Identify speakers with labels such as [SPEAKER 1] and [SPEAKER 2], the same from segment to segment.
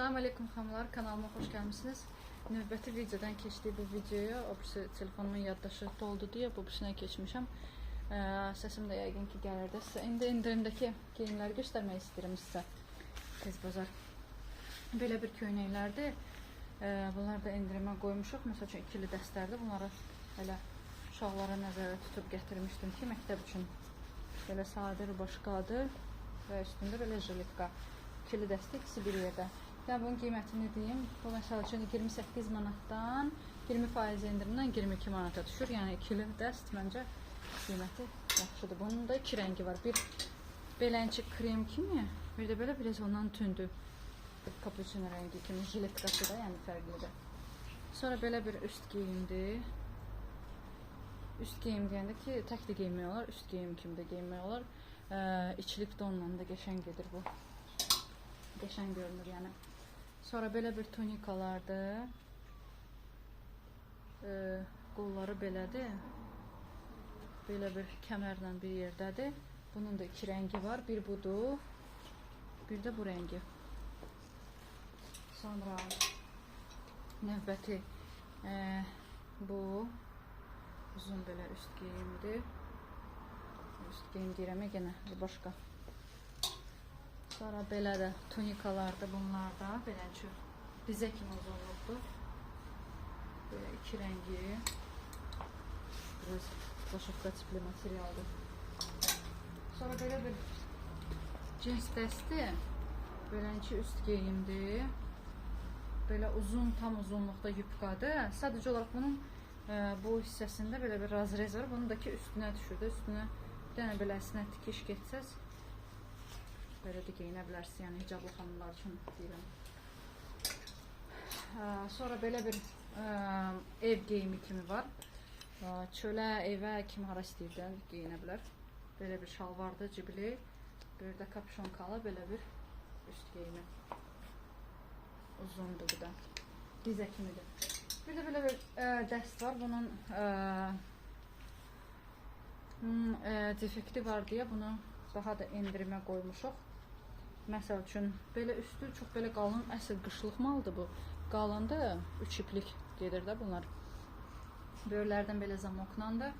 [SPEAKER 1] Salam aleykum xanımlar, kanalıma xoş gəlmişsiniz. Növbəti videodan keçdiyi bu videoya, o birisi telefonumun yaddaşı doldu deyə bu birisindən keçmişəm. Səsim də yəqin ki gəlirdi. Sizə indi indirimdəki geyimləri göstərmək istəyirəm sizə. Tez bazar. Belə bir köynəklərdir. Bunlar da indirimə qoymuşuq. Məsəl üçün ikili dəstlərdir. Bunları elə uşaqlara nəzərdə tutub gətirmişdim ki, məktəb üçün belə sadə başqadır və üstündə belə jiletka. İkili dəstə, ikisi bir yerdə. Yəni bunun qiymətini deyim. Bu məsəl üçün 28 manatdan 20% indirimdən 22 manata düşür. Yəni ikili dəst məncə qiyməti yaxşıdır. Bunun da iki rəngi var. Bir belənçi krem kimi, bir də belə biraz ondan tündü. Kapuçino rəngi kimi jiletkası da, yəni fərqlidir. Sonra belə bir üst geyimdir. Üst geyim deyəndə ki, tək də geyinmək olar, üst geyim kimi də geyinmək olar. İçilik donla da qəşəng gedir bu. Qəşəng görünür yəni. Sonra belə bir tunikalardır. Qolları belədir. Belə bir kəmərlə bir yerdədir. Bunun da iki rəngi var. Bir budur, bir də bu rəngi. Sonra növbəti bu uzun belə üst geyimdir. Üst geyim deyirəm, yenə başqa. Sonra belə də tunikalardır bunlar da. Belənçi dizə kimi uzunluqdur. Belə iki rəngi. Biraz başaqda tipli materialdır. Sonra belə bir cins dəsti. Belənçi üst geyimdir. Belə uzun, tam uzunluqda yupqadır. Sadəcə olaraq bunun bu hissəsində belə bir razrez var. Bunun da ki üstünə düşürdü. Üstünə bir dənə beləsinə tikiş getsəz belə də geyinə bilərsiniz, yəni hicablı xanımlar üçün deyirəm. Sonra belə bir ev geyimi kimi var. Çölə, evə, kim hara istəyirdən geyinə bilər. Belə bir şalvardır, cibli. Bir də kapşonkalı belə bir üst geyimi. Uzundur bu da. Dizə kimidir. Bir də belə bir dəst var. Bunun defekti var deyə bunu daha da endirimə qoymuşuq. Məsəl üçün belə üstü çox belə qalın, əsl qışlıq malıdır bu. Qalındır, 3 iplik gedir də bunlar. Böyürlərdən belə zamoklandır.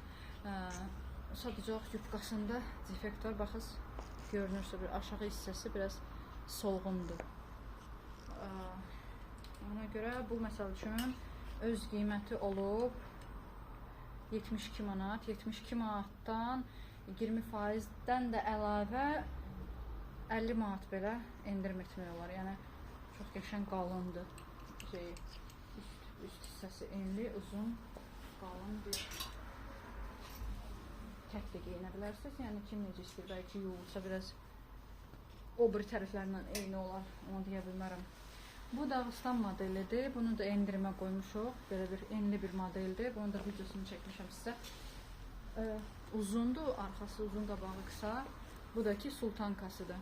[SPEAKER 1] Sadəcə olaraq yupqasında defekt var. Baxız, görünürsə bir aşağı hissəsi biraz solğundur. Ona görə bu məsəl üçün öz qiyməti olub 72 manat. 72 manatdan 20%-dən də əlavə 50 manat belə endirim etmək olar. Yəni çox qəşəng qalındır. Üst hissəsi enli, uzun, qalın bir tək də geyinə bilərsiniz. Yəni kim necə istəyir, bəlkə yuyulsa biraz o bir tərəflərlə eyni olar, onu deyə bilmərəm. Bu Dağıstan modelidir. Bunu da endirimə qoymuşuq. Belə bir enli bir modeldir. Bunun da videosunu çəkmişəm sizə. Uzundur, arxası uzun, qabağı qısa. Bu da ki sultankasıdır.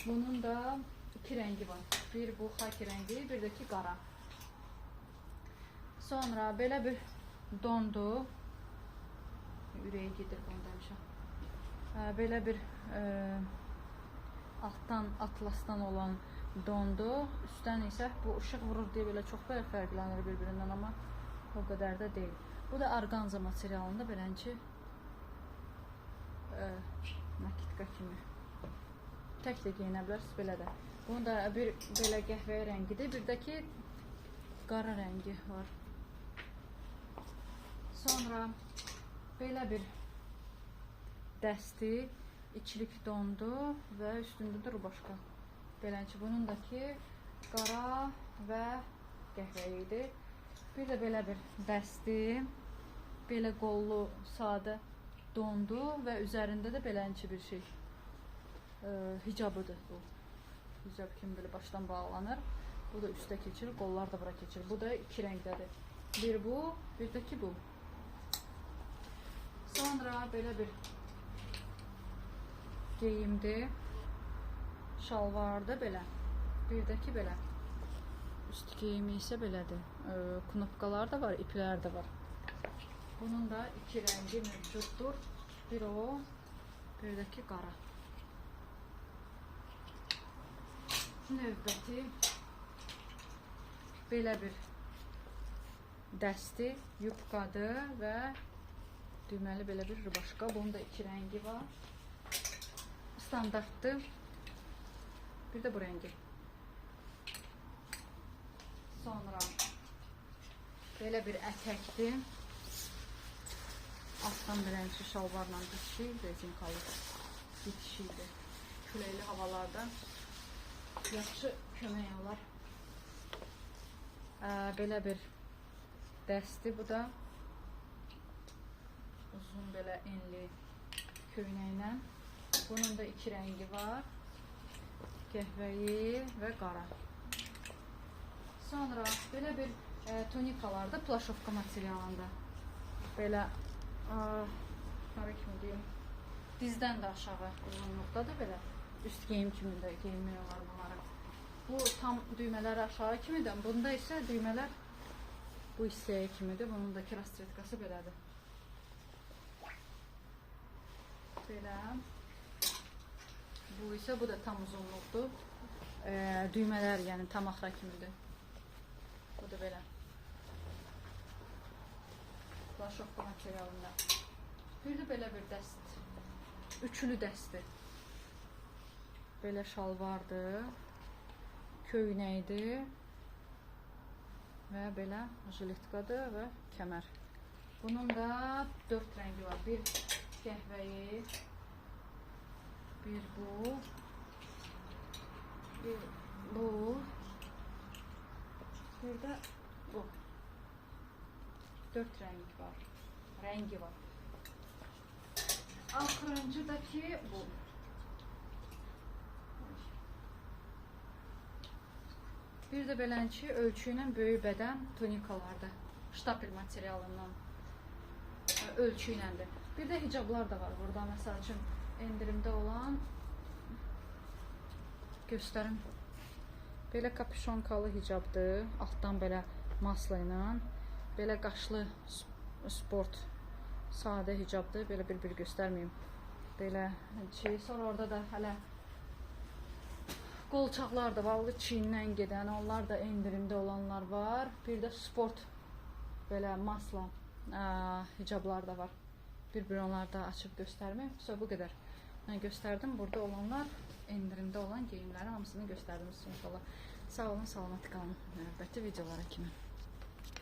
[SPEAKER 1] Bunun da iki rəngi var. Bir bu xaki rəngi, bir də ki qara. Sonra belə bir dondur. Ürəyi gedir bunu demişəm. Belə bir altdan atlasdan olan dondur. Üstdən isə bu ışıq vurur deyə belə çox belə fərqlənir bir-birindən, amma o qədər də deyil. Bu da orqanza materialında belənçi nakitka kimi. Tək də geyinə bilərsiniz belə də. Bunun da bir belə qəhvəyi rəngidir, bir də ki qara rəngi var. Sonra belə bir dəsti, içilik dondu və üstündə də rubaşka. Belənçi bunun da ki qara və qəhvəyi idi. Bir də belə bir dəsti, belə qollu, sadə dondu və üzərində də belənçi bir şey. Hicabıdır bu. Hicab kimi belə başdan bağlanır. Bu da üstə keçir, qollar da bura keçir. Bu da iki rəngdədir. Bir bu, bir də ki bu. Sonra belə bir geyimdir. Şalvardır belə. Bir də ki belə. Üst geyimi isə belədir. Knopkalar da var, iplər də var. Bunun da iki rəngi mövcuddur. Bir o, bir də ki qara. Növbəti belə bir dəsti, yubqadır və düyməli belə bir rubaşka. Bunun da 2 rəngi var. Standartdır. Bir də bu rəngi. Sonra belə bir ətəkdir. Altdan beləncə şalvarla bitişir, rezinkalı bitişirdir. Küləkli havalarda yaxşı kömək olar. Belə bir dəsti, bu da uzun belə enli köynəklə. Bunun da 2 rəngi var. Qəhvəyi və qara. Sonra belə bir tunikalarda plaşovka materialında. Belə qara kimi deyim. Dizdən də aşağı uzunluqdadır belə. Üst geyim kimi də geyinmək olar bunları. Bu tam düymələri aşağı kimidir. Bunda isə düymələr bu hissəyə kimidir. Bunun da rastretkası belədir. Belə. Bu isə bu da tam uzunluqdur. Düymələr yəni tam axıra kimidir. Bu da belə. Plaşovka materialında. Bir də belə bir dəst. Üçlü dəsti. Belə şalvardır. Köynəkdir. Və belə jiletkadır və kəmər. Bunun da 4 rəngi var. Bir qəhvəyi, bir bu, bir bu, bir də bu. 4 rəngi var. Axırıncıdakı bu. Bir də belənçi ölçü ilə böyük bədən tunikalarda, ştapel materialından ölçü iləndir. Bir də hicablar da var burada. Məsəl üçün endirimdə olan göstərim. Belə kapüşonkalı hicabdır. Altdan belə masla ilə. Belə qaşlı sport sadə hicabdır. Belə bir göstərməyim. Belə sonra orada da hələ qolçaqlar da var, çiyindən gedən, onlar da endirimdə olanlar var. Bir də sport belə masla hicablar da var. Bir onları da açıb göstərməyim. Sonra bu qədər. Mən göstərdim. Burada olanlar endirimdə olan geyimləri hamısını göstərdim inşallah. Sağ olun, salamat qalın. Növbəti videolara kimi.